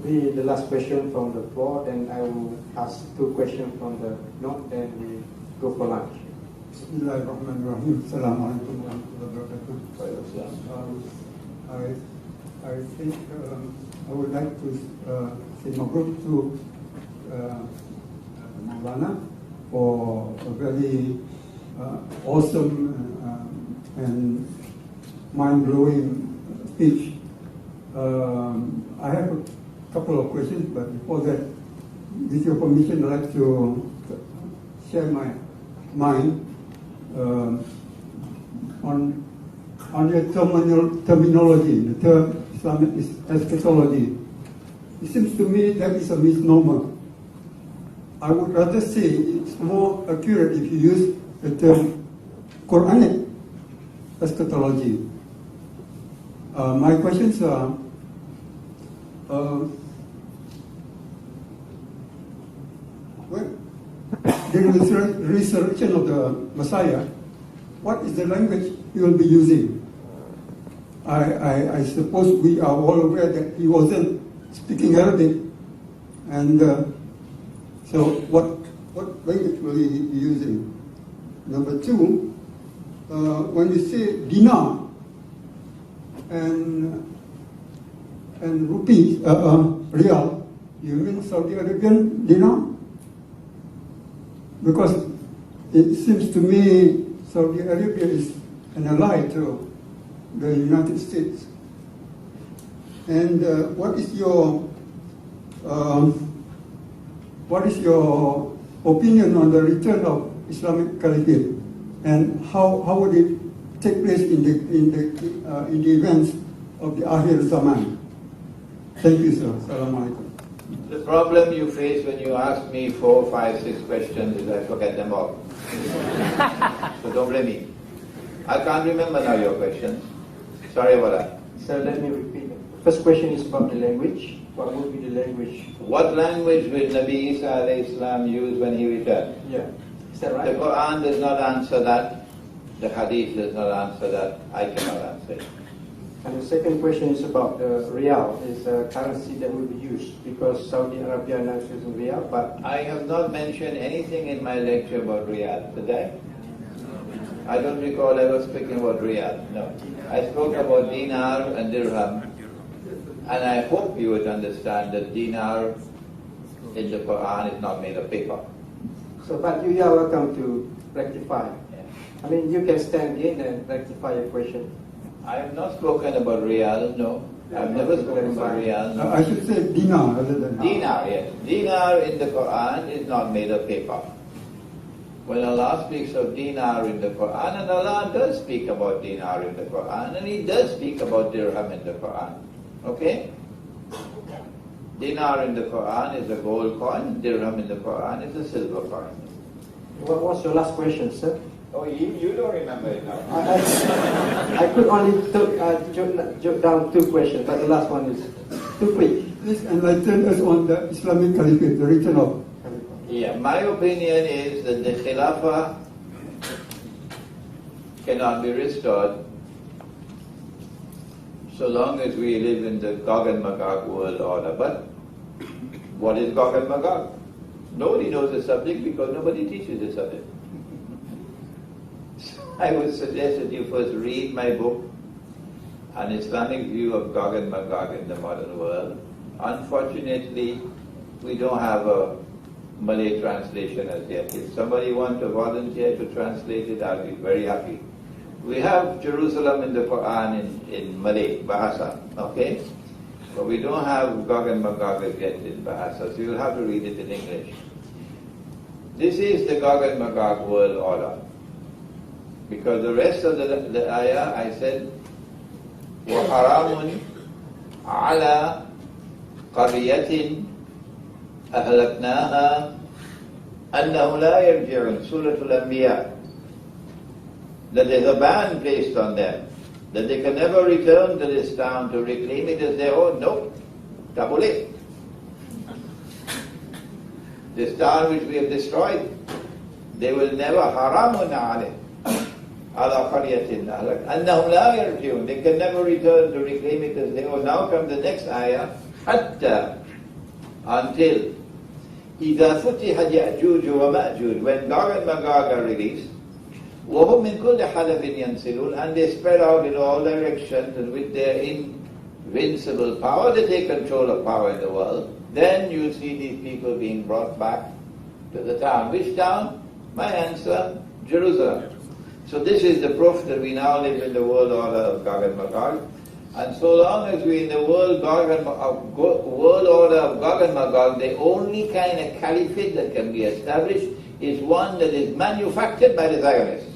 be the last question from the floor, then I will ask 2 questions from the note, then we go for lunch. Bismillahirrahmanirrahim. Assalamualaikum warahmatullahi wabarakatuh. I think I would like to say mabruk to Maulana for a very awesome and mind-blowing speech. I have a couple of questions, but before that, with your permission, I'd like to share my mind on your terminology, the term Islamic eschatology. It seems to me that is a misnomer. I would rather say it's more accurate if you use the term Quranic eschatology. My questions are, during the resurrection of the Messiah, what is the language he will be using? I suppose we are all aware that he wasn't speaking Arabic, and so what language will he be using? Number 2, when you say dinar and rupees, riyal, you mean Saudi Arabian dinar? Because it seems to me Saudi Arabia is an ally to the United States. And what is your opinion on the return of Islamic Caliphate, and how would it take place in the events of the Akhir Zaman? Thank you, sir. Assalamu alaikum. The problem you face when you ask me 4, 5, 6 questions is I forget them all. So don't blame me. I can't remember now your questions. Sorry about that. So let me repeat. First question is about the language. What would be the language? What language will Nabi Isa alayhi salam use when he returned? Yeah. Is that right? The Quran does not answer that. The Hadith does not answer that. I cannot answer it. And the second question is about the Riyal, is a currency that will be used, because Saudi Arabia now is using Riyal, but I have not mentioned anything in my lecture about Riyadh today. I don't recall ever speaking about Riyadh, no. I spoke about dinar and dirham, and I hope you would understand that dinar in the Quran is not made of paper. so but you are welcome to rectify. I mean, you can stand in and rectify your question. I have not spoken about Riyal, no. I've never spoken about Riyal. No. I should say dinar rather than Dinar, yes. Dinar in the Quran is not made of paper. When Allah speaks of dinar in the Quran, and Allah does speak about dinar in the Quran, and He does speak about dirham in the Quran. Okay? Dinar in the Quran is a gold coin, dirham in the Quran is a silver coin. What was your last question, sir? Oh, you don't remember it now. I could only jot down 2 questions, but the last one is too quick. Please enlighten us on the Islamic Caliphate, the return of. Yeah, my opinion is that the Khilafah cannot be restored so long as we live in the Gog and Magog world order. But what is Gog and Magog? Nobody knows the subject because nobody teaches the subject. I would suggest that you first read my book, An Islamic View of Gog and Magog in the Modern World. Unfortunately, we don't have a Malay translation as yet. If somebody wants to volunteer to translate it, I'll be very happy. We have Jerusalem in the Quran in Malay, Bahasa, okay? But we don't have Gog and Magog as yet in Bahasa, so you'll have to read it in English. This is the Gog and Magog world order. Because the rest of the ayah, I said, وَحَرَامٌ عَلَى قَرْيَةٍ أَهْلَكْنَاهَا أَنَّهُ لَا يَرْجِعُونَ Surah Al-Anbiya. That there's a ban placed on them, that they can never return to this town to reclaim it as their own. No, tak boleh. This town which we have destroyed, they will never haramun alayh. Ala qaryatin ahlak annahum la yarji'un. They can never return to reclaim it as they own. Now comes the next ayah. Hatta until إذا فتحت يأجوج ومأجوج, when Gog and Magog are released, وهم من كل حدب ينسلون, and they spread out in all directions, and with their invincible power they take control of power in the world, then you see these people being brought back to the town. Which town? My answer, Jerusalem. So this is the proof that we now live in the world order of Gog and Magog. And so long as we're in the world order of Gog and Magog, the only kind of caliphate that can be established is one that is manufactured by the Zionists.